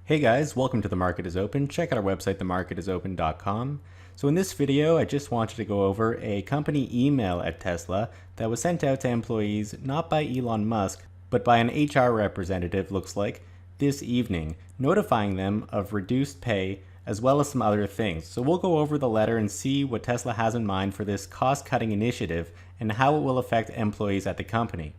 Hey guys, welcome to The Market is Open. Check out our website, themarketisopen.com. So in this video, I just wanted to go over a company email at Tesla that was sent out to employees not by Elon Musk, but by an HR representative, looks like, this evening, notifying them of reduced pay as well as some other things. So we'll go over the letter and see what Tesla has in mind for this cost-cutting initiative and how it will affect employees at the company.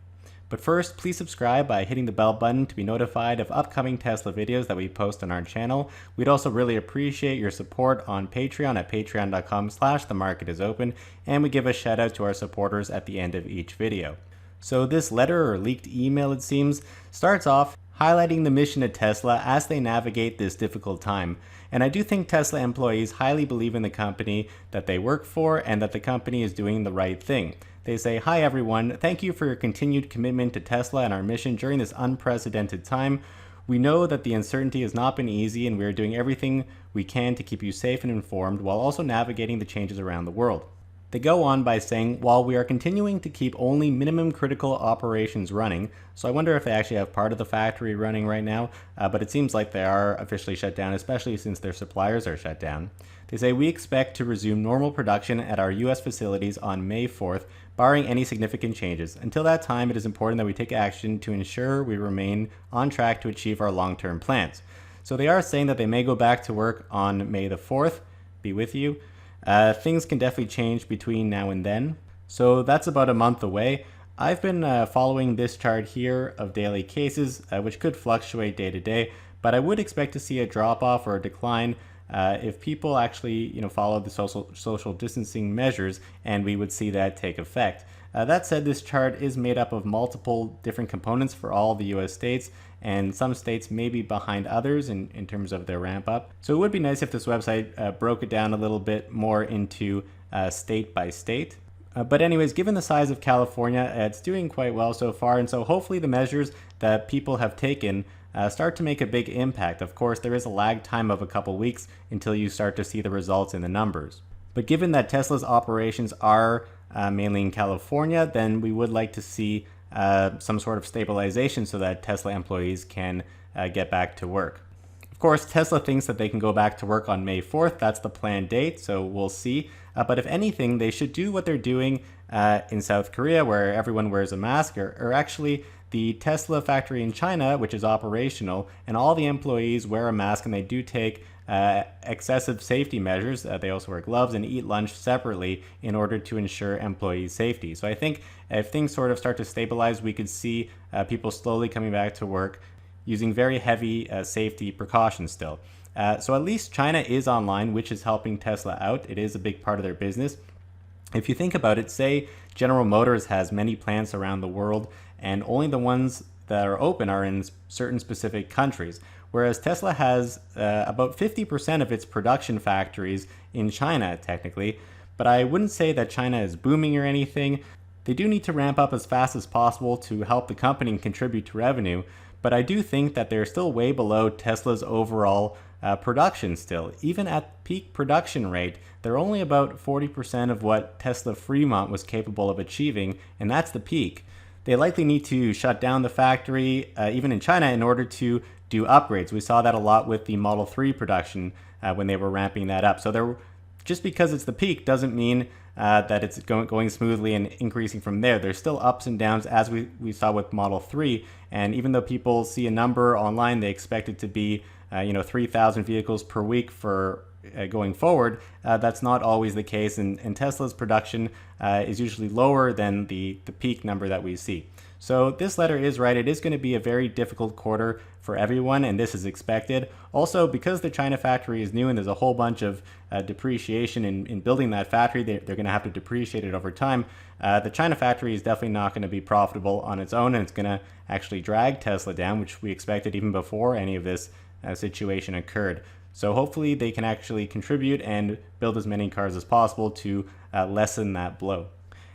But first, please subscribe by hitting the bell button to be notified of upcoming Tesla videos that we post on our channel. We'd also really appreciate your support on Patreon at patreon.com/themarketisopen, and we give a shout out to our supporters at the end of each video. So this letter, or leaked email it seems, starts off highlighting the mission at Tesla as they navigate this difficult time. And I do think Tesla employees highly believe in the company that they work for and that the company is doing the right thing. They say, "Hi everyone, thank you for your continued commitment to Tesla and our mission during this unprecedented time. We know that the uncertainty has not been easy and we are doing everything we can to keep you safe and informed while also navigating the changes around the world." They go on by saying, while we are continuing to keep only minimum critical operations running, so I wonder if they actually have part of the factory running right now, but it seems like they are officially shut down, especially since their suppliers are shut down. They say, "We expect to resume normal production at our US facilities on May 4th, barring any significant changes. Until that time, it is important that we take action to ensure we remain on track to achieve our long-term plans." So they are saying that they may go back to work on May the 4th, be with you. Things can definitely change between now and then. So that's about a month away. I've been following this chart here of daily cases, which could fluctuate day to day, but I would expect to see a drop off or a decline if people actually follow the social distancing measures, and we would see that take effect. That said, this chart is made up of multiple different components for all the US states, and some states may be behind others in terms of their ramp up. So it would be nice if this website broke it down a little bit more into state by state. But anyways, given the size of California, it's doing quite well so far, and so hopefully the measures that people have taken start to make a big impact. Of course, there is a lag time of a couple weeks until you start to see the results in the numbers. But given that Tesla's operations are mainly in California, then we would like to see some sort of stabilization so that Tesla employees can get back to work. Of course, Tesla thinks that they can go back to work on May 4th. That's the planned date, so we'll see. But if anything, they should do what they're doing in South Korea, where everyone wears a mask, or actually the Tesla factory in China, which is operational, and all the employees wear a mask, and they do take excessive safety measures. They also wear gloves and eat lunch separately in order to ensure employee safety. So I think if things sort of start to stabilize, we could see people slowly coming back to work using very heavy safety precautions still. So at least China is online, which is helping Tesla out. It is a big part of their business. If you think about it, say General Motors has many plants around the world, and only the ones that are open are in certain specific countries. Whereas Tesla has about 50% of its production factories in China, technically. But I wouldn't say that China is booming or anything. They do need to ramp up as fast as possible to help the company and contribute to revenue. But I do think that they're still way below Tesla's overall production still. Even at peak production rate, they're only about 40% of what Tesla Fremont was capable of achieving, and that's the peak. They likely need to shut down the factory, even in China, in order to do upgrades. We saw that a lot with the Model 3 production when they were ramping that up. So just because it's the peak doesn't mean that it's going smoothly and increasing from there. There's still ups and downs, as we saw with Model 3. And even though people see a number online, they expect it to be 3,000 vehicles per week for going forward. That's not always the case, and Tesla's production is usually lower than the peak number that we see. So this letter is right. It is going to be a very difficult quarter for everyone, and this is expected. Also, because the China factory is new and there's a whole bunch of depreciation in building that factory, they're going to have to depreciate it over time. The China factory is definitely not going to be profitable on its own, and it's going to actually drag Tesla down, which we expected even before any of this situation occurred. So hopefully they can actually contribute and build as many cars as possible to lessen that blow.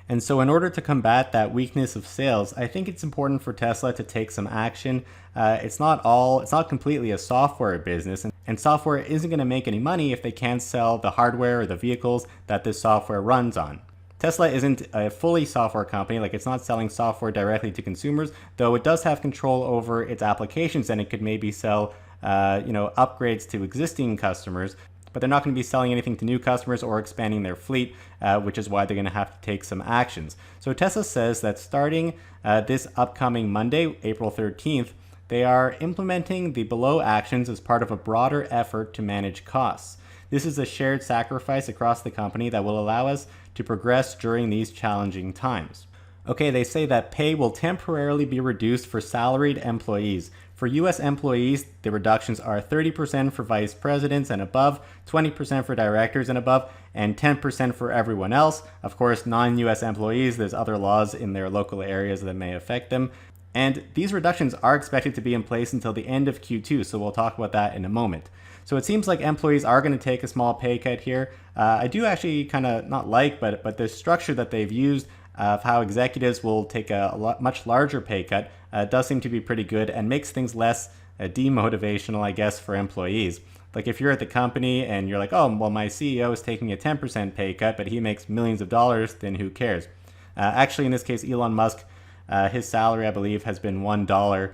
And so in order to combat that weakness of sales, I think it's important for Tesla to take some action. It's not completely a software business, and software isn't going to make any money if they can't sell the hardware or the vehicles that this software runs on. Tesla isn't a fully software company, like it's not selling software directly to consumers, though it does have control over its applications, and it could maybe sell upgrades to existing customers, but they're not going to be selling anything to new customers or expanding their fleet, which is why they're going to have to take some actions. So Tesla says that starting this upcoming Monday, April 13th, they are implementing the below actions as part of a broader effort to manage costs. This is a shared sacrifice across the company that will allow us to progress during these challenging times. Okay, they say that pay will temporarily be reduced for salaried employees. For U.S. employees, the reductions are 30% for vice presidents and above, 20% for directors and above, and 10% for everyone else. Of course, non-U.S. employees, there's other laws in their local areas that may affect them. And these reductions are expected to be in place until the end of Q2, so we'll talk about that in a moment. So it seems like employees are going to take a small pay cut here. I do actually kind of not like, but the structure that they've used of how executives will take a much larger pay cut does seem to be pretty good and makes things less demotivational, I guess, for employees. Like if you're at the company and you're like, oh, well, my CEO is taking a 10% pay cut, but he makes millions of dollars, then who cares? Actually, in this case, Elon Musk, his salary, I believe, has been $1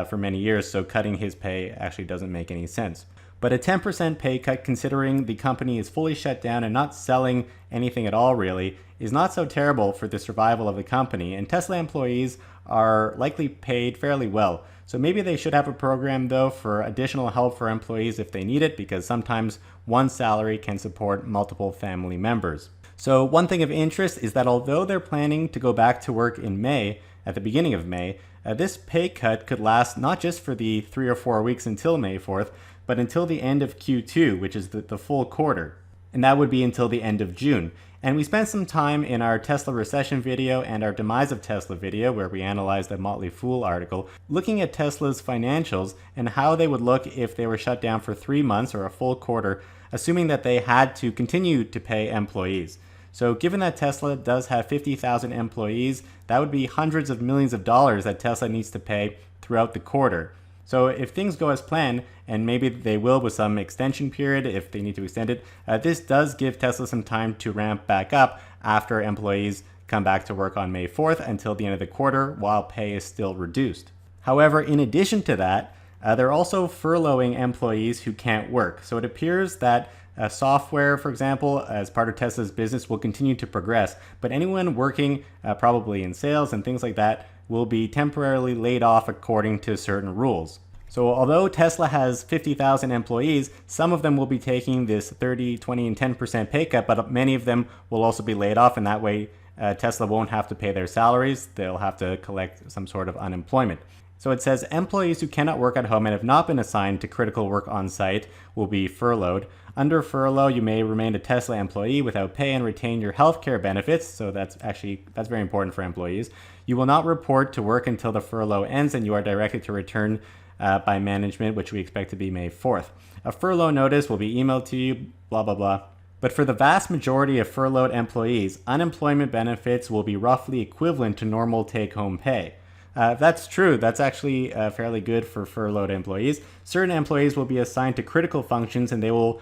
for many years, so cutting his pay actually doesn't make any sense. But a 10% pay cut, considering the company is fully shut down and not selling anything at all really, is not so terrible for the survival of the company, and Tesla employees are likely paid fairly well. So maybe they should have a program though for additional help for employees if they need it, because sometimes one salary can support multiple family members. So one thing of interest is that although they're planning to go back to work in May, at the beginning of May, this pay cut could last not just for the 3 or 4 weeks until May 4th, but until the end of Q2, which is the full quarter. And that would be until the end of June. And we spent some time in our Tesla recession video and our demise of Tesla video, where we analyzed a Motley Fool article, looking at Tesla's financials and how they would look if they were shut down for 3 months or a full quarter, assuming that they had to continue to pay employees. So given that Tesla does have 50,000 employees, that would be hundreds of millions of dollars that Tesla needs to pay throughout the quarter. So if things go as planned, and maybe they will with some extension period if they need to extend it, this does give Tesla some time to ramp back up after employees come back to work on May 4th until the end of the quarter while pay is still reduced. However, in addition to that, they're also furloughing employees who can't work. So it appears that software, for example, as part of Tesla's business will continue to progress, but anyone working probably in sales and things like that will be temporarily laid off according to certain rules. So although Tesla has 50,000 employees, some of them will be taking this 30, 20, and 10% pay cut, but many of them will also be laid off, and that way Tesla won't have to pay their salaries. They'll have to collect some sort of unemployment. So it says employees who cannot work at home and have not been assigned to critical work on site will be furloughed. Under furlough, you may remain a Tesla employee without pay and retain your healthcare benefits. So that's very important for employees. You will not report to work until the furlough ends, and you are directed to return by management, which we expect to be May 4th. A furlough notice will be emailed to you, blah, blah, blah. But for the vast majority of furloughed employees, unemployment benefits will be roughly equivalent to normal take-home pay. That's true. That's actually fairly good for furloughed employees. Certain employees will be assigned to critical functions, and they will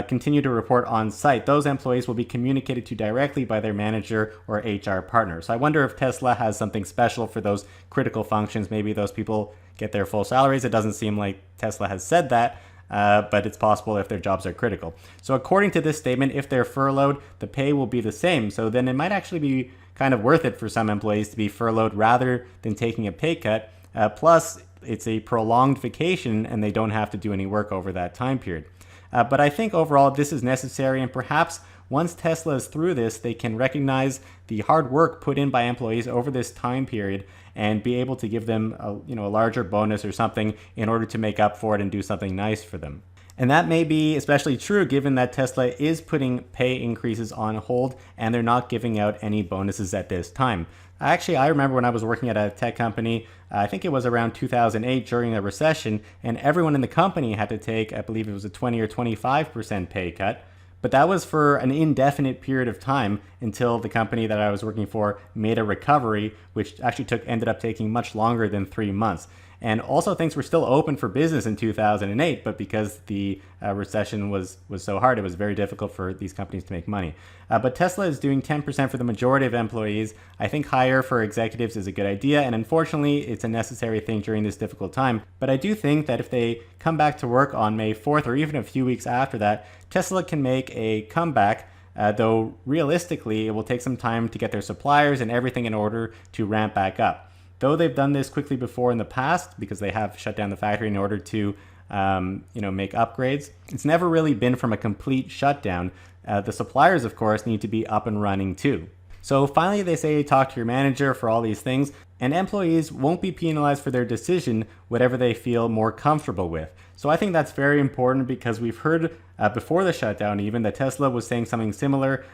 continue to report on site. Those employees will be communicated to directly by their manager or HR partner. So I wonder if Tesla has something special for those critical functions. Maybe those people get their full salaries. It doesn't seem like Tesla has said that, but it's possible if their jobs are critical. So according to this statement, if they're furloughed, the pay will be the same. So then it might actually be kind of worth it for some employees to be furloughed rather than taking a pay cut. Plus, it's a prolonged vacation and they don't have to do any work over that time period. But I think overall this is necessary, and perhaps once Tesla is through this, they can recognize the hard work put in by employees over this time period and be able to give them a larger bonus or something in order to make up for it and do something nice for them. And that may be especially true given that Tesla is putting pay increases on hold and they're not giving out any bonuses at this time. Actually, I remember when I was working at a tech company, I think it was around 2008 during a recession, and everyone in the company had to take, I believe it was a 20 or 25% pay cut. But that was for an indefinite period of time until the company that I was working for made a recovery, which actually ended up taking much longer than 3 months. and also things were still open for business in 2008, but because the recession was so hard, it was very difficult for these companies to make money. But Tesla is doing 10% for the majority of employees. I think higher for executives is a good idea, and unfortunately, it's a necessary thing during this difficult time. But I do think that if they come back to work on May 4th or even a few weeks after that, Tesla can make a comeback, though realistically, it will take some time to get their suppliers and everything in order to ramp back up. Though they've done this quickly before in the past, because they have shut down the factory in order to make upgrades, it's never really been from a complete shutdown. The suppliers, of course, need to be up and running too. So finally, they say talk to your manager for all these things, and employees won't be penalized for their decision, whatever they feel more comfortable with. So I think that's very important, because we've heard before the shutdown even that Tesla was saying something similar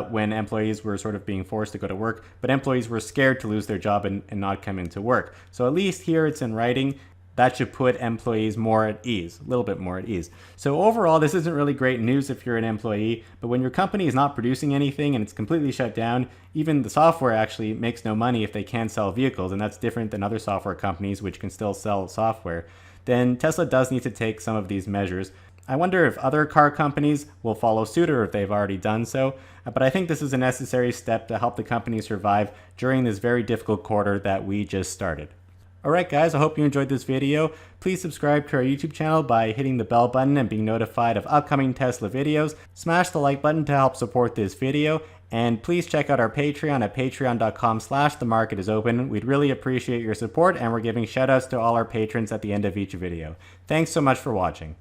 when employees were sort of being forced to go to work, but employees were scared to lose their job and not come into work. So at least here it's in writing. That should put employees more at ease, a little bit more at ease. So overall, this isn't really great news if you're an employee, but when your company is not producing anything and it's completely shut down, even the software actually makes no money if they can't sell vehicles, and that's different than other software companies which can still sell software, then Tesla does need to take some of these measures. I wonder if other car companies will follow suit or if they've already done so, but I think this is a necessary step to help the company survive during this very difficult quarter that we just started. Alright guys, I hope you enjoyed this video. Please subscribe to our YouTube channel by hitting the bell button and being notified of upcoming Tesla videos. Smash the like button to help support this video. And please check out our Patreon at patreon.com/themarketisopen. We'd really appreciate your support, and we're giving shoutouts to all our patrons at the end of each video. Thanks so much for watching.